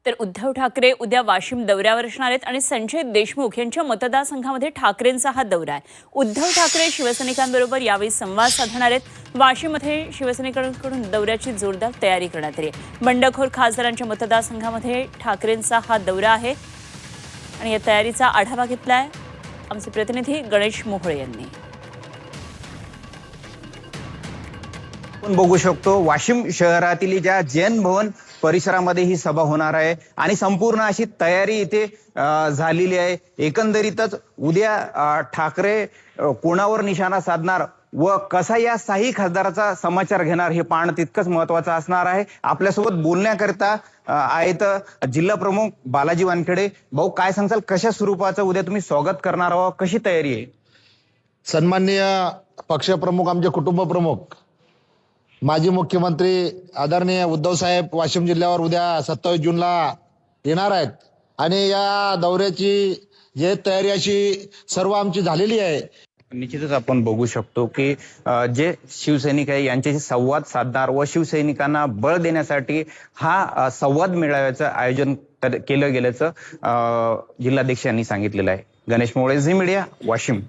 तर उद्धव ठाकरे उद्या वाशिम दौऱ्यावर असणार आहेत आणि संजय देशमुख यांच्या मतदारसंघामध्ये ठाकरेंचा हा दौरा आहे। उद्धव ठाकरे शिवसैनिकांबरोबर यावेळी संवाद साधणार आहेत। वाशिममध्ये शिवसैनिकांकडून दौऱ्याची जोरदार तयारी करण्यात आली आहे। बंडखोर खासदारांच्या मतदारसंघामध्ये ठाकरेंचा हा दौरा आहे आणि या तयारीचा आढावा घेतलाय आमचे प्रतिनिधी गणेश मोहोळे यांनी। आपण बघू शकतो वाशिम शहरातील ज्या जैन भवन परिसरामध्ये ही सभा होणार आहे आणि संपूर्ण अशी तयारी इथे झालेली आहे। एकंदरीतच उद्या ठाकरे कोणावर निशाणा साधणार व कसा या 6 खासदाराचा समाचार घेणार हे पाहणं तितकंच महत्त्वाचं असणार आहे। आपल्यासोबत बोलण्याकरता आहेत जिल्हा प्रमुख बालाजी वानखेडे। भाऊ, काय सांगताल, कशा स्वरूपाचं उद्या तुम्ही स्वागत करणार आहात, कशी तयारी आहे? सन्माननीय पक्षप्रमुख, आमचे कुटुंब प्रमुख, माजी मुख्यमंत्री आदरणीय उद्धव साहेब वाशिम जिल्ह्यावर उद्या 27 जूनला येणार आहेत आणि या दौऱ्याची जे तयारी अशी सर्व आमची झालेली आहे। निश्चितच आपण बघू शकतो की जे शिवसैनिक आहे यांच्याशी संवाद साधणार व शिवसैनिकांना बळ देण्यासाठी हा संवाद मेळाव्याचं आयोजन केलं गेल्याचं जिल्हाध्यक्ष यांनी सांगितलेलं आहे। Ganesh Mohole, Zee media, Washim.